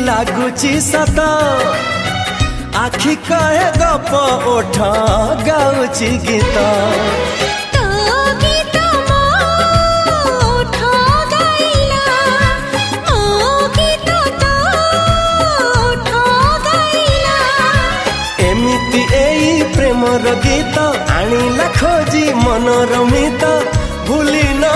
लगुची सत आखि कहे गप ओठ गाउची गीत एमिति एई प्रेमर गीत आनिला खोजी मनोरमित भूली न